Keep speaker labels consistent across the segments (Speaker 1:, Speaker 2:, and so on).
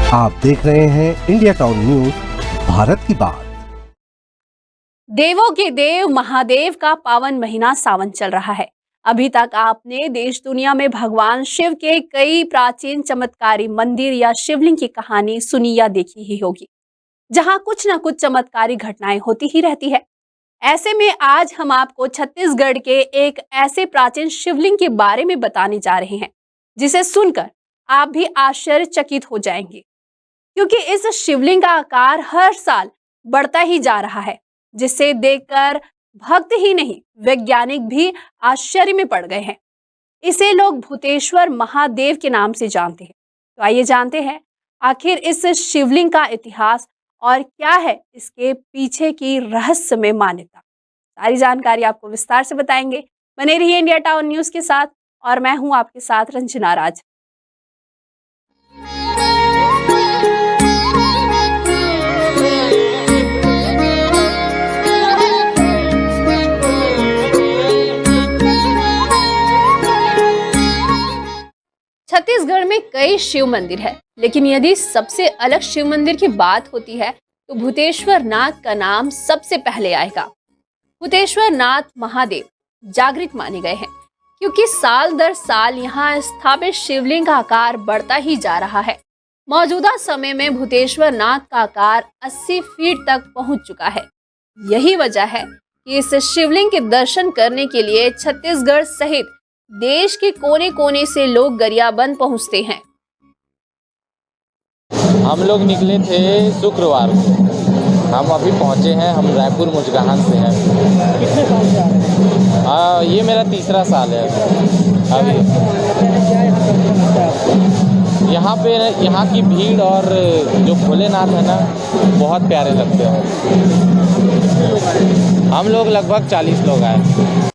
Speaker 1: आप देख रहे हैं इंडिया टाउन न्यूज, भारत की बात।
Speaker 2: देवों के देव महादेव का पावन महीना सावन चल रहा है। अभी तक आपने देश दुनिया में भगवान शिव के कई प्राचीन चमत्कारी मंदिर या शिवलिंग की कहानी सुनी या देखी ही होगी, जहां कुछ न कुछ चमत्कारी घटनाएं होती ही रहती है। ऐसे में आज हम आपको छत्तीसगढ़ के एक ऐसे प्राचीन शिवलिंग के बारे में बताने जा रहे हैं, जिसे सुनकर आप भी आश्चर्यचकित हो जाएंगे, क्योंकि इस शिवलिंग का आकार हर साल बढ़ता ही जा रहा है, जिसे देखकर भक्त ही नहीं वैज्ञानिक भी आश्चर्य में पड़ गए हैं। इसे लोग भूतेश्वर महादेव के नाम से जानते हैं। तो आइए जानते हैं आखिर इस शिवलिंग का इतिहास और क्या है इसके पीछे की रहस्यमय मान्यता। सारी जानकारी आपको विस्तार से बताएंगे। बने रहिए इंडिया टाउन न्यूज के साथ और मैं हूं आपके साथ रंजना राज। छत्तीसगढ़ में कई शिव मंदिर है, लेकिन यदि सबसे अलग शिव मंदिर की बात होती है तो भूतेश्वर नाथ का नाम सबसे पहले आएगा। भूतेश्वर नाथ महादेव जागृत माने गए हैं, क्योंकि साल दर साल यहाँ स्थापित शिवलिंग का आकार बढ़ता ही जा रहा है। मौजूदा समय में भूतेश्वर नाथ का आकार 80 फीट तक पहुंच चुका है। यही वजह है कि इस शिवलिंग के दर्शन करने के लिए छत्तीसगढ़ सहित देश के कोने कोने से लोग गरियाबंद पहुंचते हैं।
Speaker 3: हम लोग निकले थे शुक्रवार को, हम अभी पहुंचे हैं। हम रायपुर मुजगाहन से हैं।
Speaker 4: कितने साल से आ रहे हैं?
Speaker 3: ये मेरा तीसरा साल है अभी। यहाँ पे यहाँ की भीड़ और जो भोलेनाथ है ना, बहुत प्यारे लगते हैं। हम लोग लगभग 40 लोग आए।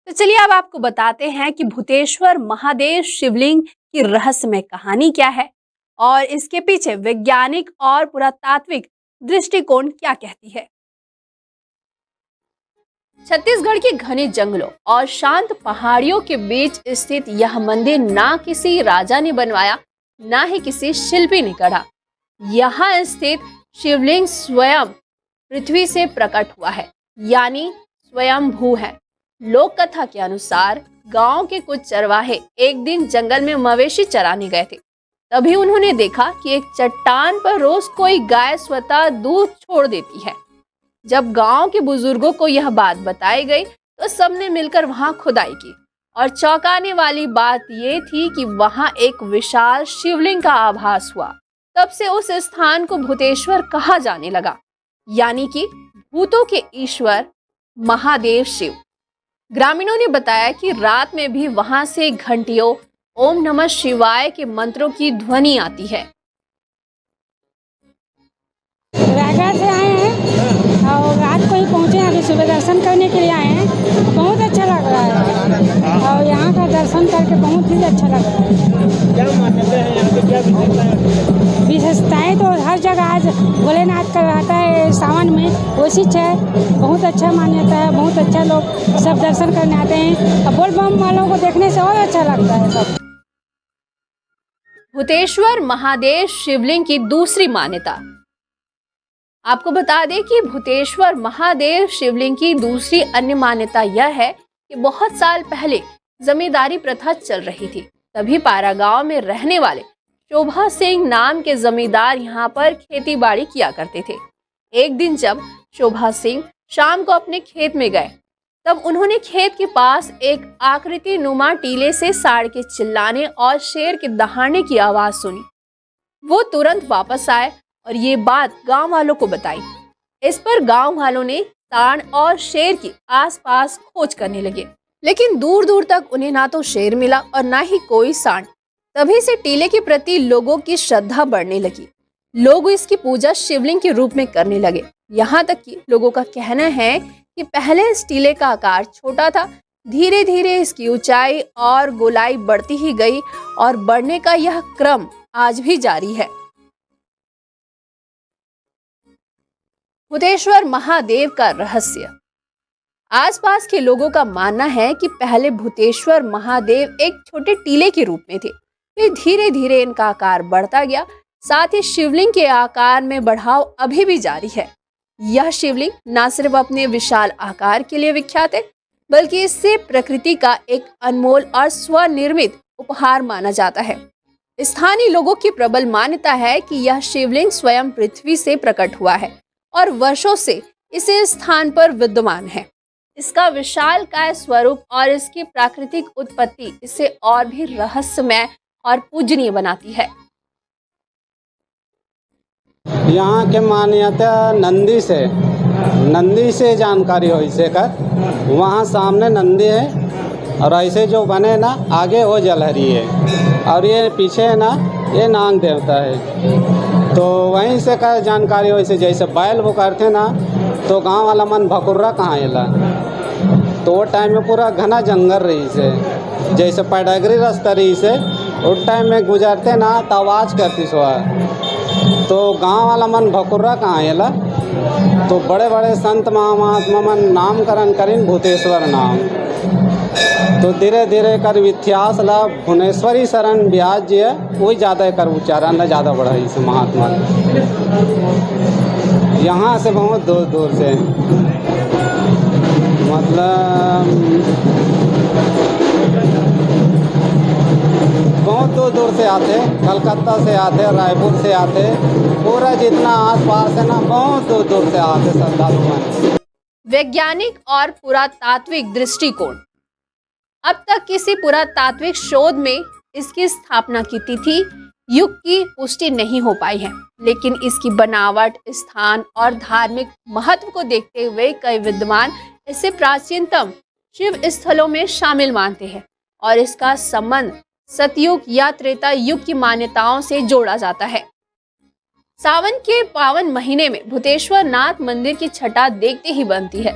Speaker 2: तो चलिए अब आपको बताते हैं कि भूतेश्वर महादेव शिवलिंग की रहस्यमय कहानी क्या है और इसके पीछे वैज्ञानिक और पुरातात्विक दृष्टिकोण क्या कहती है। छत्तीसगढ़ के घने जंगलों और शांत पहाड़ियों के बीच स्थित यह मंदिर ना किसी राजा ने बनवाया, ना ही किसी शिल्पी ने गढ़ा। यहाँ स्थित शिवलिंग स्वयं पृथ्वी से प्रकट हुआ है, यानी स्वयंभू है। लोक कथा के अनुसार गांव के कुछ चरवाहे एक दिन जंगल में मवेशी चराने गए थे। तभी उन्होंने देखा कि एक चट्टान पर रोज कोई गाय स्वतः दूध छोड़ देती है। जब गांव के बुजुर्गों को यह बात बताई गई तो सबने मिलकर वहां खुदाई की, और चौंकाने वाली बात ये थी कि वहां एक विशाल शिवलिंग का आभास हुआ। तब से उस स्थान को भूतेश्वर कहा जाने लगा, यानी कि भूतों के ईश्वर महादेव शिव। ग्रामीणों ने बताया कि रात में भी वहां से घंटियों ओम नमः शिवाय के मंत्रों की ध्वनि आती है।
Speaker 4: रायगढ़ से आए हैं और रात को ही पहुँचे हैं। अभी सुबह दर्शन करने के लिए आए हैं। बहुत अच्छा लग रहा है और यहाँ का दर्शन करके बहुत ही अच्छा लग रहा है।
Speaker 5: क्या मान्यता है यहाँ पे, क्या विशेषता है?
Speaker 4: विशेषताएँ तो हर जगह आज भोलेनाथ का रहता है सावन में, कोशिश है। बहुत अच्छा मान्यता है, बहुत अच्छा लोग सब दर्शन करने आते हैं और बोल बम वालों को देखने से और अच्छा लगता है सब।
Speaker 2: भूतेश्वर महादेव शिवलिंग की दूसरी मान्यता। आपको बता दें कि भूतेश्वर महादेव शिवलिंग की दूसरी अन्य मान्यता यह है कि बहुत साल पहले जमींदारी प्रथा चल रही थी। तभी पारा गांव में रहने वाले शोभा सिंह नाम के जमींदार यहाँ पर खेती बाड़ी किया करते थे। एक दिन जब शोभा सिंह शाम को अपने खेत में गए, तब उन्होंने खेत के पास एक आकृति नुमा टीले से सांड के चिल्लाने और शेर के दहाड़ने की आवाज सुनी। वो तुरंत वापस आए और ये बात गांव वालों को बताई। इस पर गांव वालों ने सांड और शेर की आसपास खोज करने लगे, लेकिन दूर दूर तक उन्हें ना तो शेर मिला और ना ही कोई सांड। तभी से टीले के प्रति लोगों की श्रद्धा बढ़ने लगी। लोग इसकी पूजा शिवलिंग के रूप में करने लगे। यहाँ तक कि लोगों का कहना है कि पहले इस टीले का आकार छोटा था, धीरे धीरे इसकी ऊंचाई और गोलाई बढ़ती ही गई और बढ़ने का यह क्रम आज भी जारी है। भूतेश्वर महादेव का रहस्य। आसपास के लोगों का मानना है कि पहले भूतेश्वर महादेव एक छोटे टीले के रूप में थे, फिर धीरे धीरे इनका आकार बढ़ता गया। साथ ही शिवलिंग के आकार में बढ़ाव अभी भी जारी है। यह शिवलिंग न सिर्फ अपने विशाल आकार के लिए विख्यात है, बल्कि इससे प्रकृति का एक अनमोल और स्वनिर्मित उपहार माना जाता है। स्थानीय लोगों की प्रबल मान्यता है कि यह शिवलिंग स्वयं पृथ्वी से प्रकट हुआ है और वर्षों से इसी स्थान पर विद्यमान है। इसका विशालकाय स्वरूप और इसकी प्राकृतिक उत्पत्ति इसे और भी रहस्यमय और पूजनीय बनाती है।
Speaker 6: यहाँ के मान्यता नंदी से जानकारी हो इसे कर। वहाँ सामने नंदी है और ऐसे जो बने ना आगे वो जलहरी है और ये पीछे है ना ये नाग देवता है। तो वहीं से का जानकारी हो इसे जैसे बैल वो करते ना तो गांव वाला मन भकुर्रा कहाँ एला तो वो टाइम में पूरा घना जंगल रही से जैसे पैडागरी रास्ता रही से उस टाइम में गुजरते ना तो आवाज़ करती सुहा तो गांव वाला मन भकुर्रा कहाँ एला तो बड़े बड़े संत महात्मा मन नामकरण करीन भूतेश्वर नाम। तो धीरे धीरे कर इतिहास ला भुवनेश्वरी शरण ब्याज जी है वही ज़्यादा कर उच्चारण ला ज़्यादा बढ़ा इस महात्मा। यहाँ से बहुत दूर दूर से मतलब बहुत दूर दूर से आते, कलकत्ता से आते, रायपुर से आते, पूरा जितना आसपास है ना बहुत दूर दूर से आते श्रद्धालु।
Speaker 2: वैज्ञानिक और पुरातात्विक दृष्टिकोण। अब तक किसी पुरातात्विक शोध में इसकी स्थापना की तिथि युग की पुष्टि नहीं हो पाई है, लेकिन इसकी बनावट, स्थान और धार्मिक महत्व को देखते हुए कई विद्वान इसे प्राचीनतम शिव स्थलों में शामिल मानते हैं और इसका संबंध सतयुग या त्रेता युग की मान्यताओं से जोड़ा जाता है। सावन के पावन महीने में भूतेश्वर नाथ मंदिर की छटा देखते ही बनती है।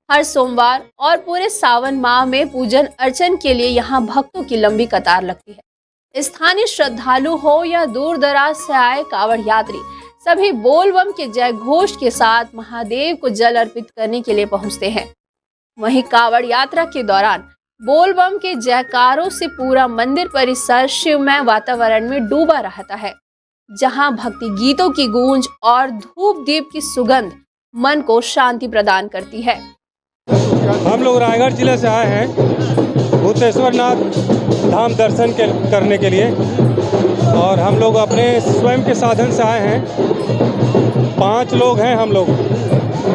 Speaker 2: हर सोमवार और पूरे सावन माह में पूजन अर्चन के लिए यहाँ भक्तों की लंबी कतार लगती है। स्थानीय श्रद्धालु हो या दूर दराज से आए कांवड़ यात्री, सभी बोलबम के जय घोष के साथ महादेव को जल अर्पित करने के लिए पहुंचते हैं। वहीं कांवड़ यात्रा के दौरान बोलबम के जयकारों से पूरा मंदिर परिसर शिवमय वातावरण में डूबा रहता है, जहां भक्ति गीतों की गूंज और धूप दीप की सुगंध मन को शांति प्रदान करती है।
Speaker 5: हम लोग रायगढ़ जिले से आए हैं भूतेश्वर नाथ धाम दर्शन करने के लिए और हम लोग अपने स्वयं के साधन से आए हैं। 5 लोग हैं हम लोग।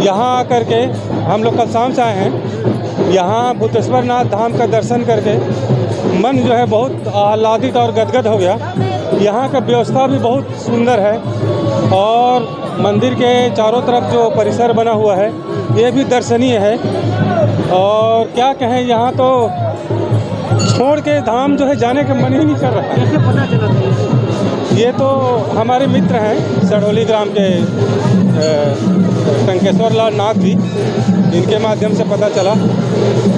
Speaker 5: यहाँ आकर के हम लोग कल शाम से आए हैं। यहाँ भूतेश्वर नाथ धाम का दर्शन करके मन जो है बहुत आह्लादित और गदगद हो गया। यहाँ का व्यवस्था भी बहुत सुंदर है और मंदिर के चारों तरफ जो परिसर बना हुआ है ये भी दर्शनीय है। और क्या कहें, यहाँ तो छोड़ के धाम जो है जाने का मन ही नहीं कर रहा है। कैसे पता चला था? ये तो हमारे मित्र हैं सड़ोली ग्राम के टंकेश्वर लाल नाथ जी, इनके माध्यम से पता चला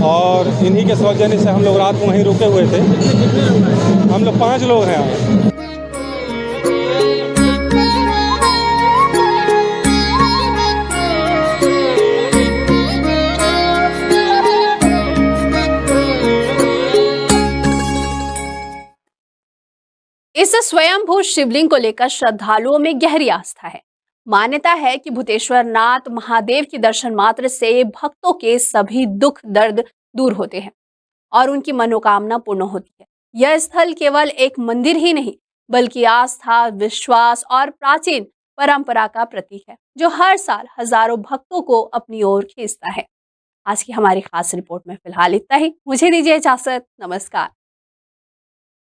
Speaker 5: और इन्हीं के सौजन्य से हम लोग रात में वहीं रुके हुए थे। हम लोग 5 लोग हैं।
Speaker 2: इस स्वयंभू शिवलिंग को लेकर श्रद्धालुओं में गहरी आस्था है। मान्यता है कि भूतेश्वर नाथ महादेव के दर्शन मात्र से भक्तों के सभी दुख दर्द दूर होते हैं और उनकी मनोकामना पूर्ण होती है। यह स्थल केवल एक मंदिर ही नहीं, बल्कि आस्था, विश्वास और प्राचीन परंपरा का प्रतीक है, जो हर साल हजारों भक्तों को अपनी ओर खींचता है। आज की हमारी खास रिपोर्ट में फिलहाल इतना ही। मुझे दीजिए इजाजत। नमस्कार।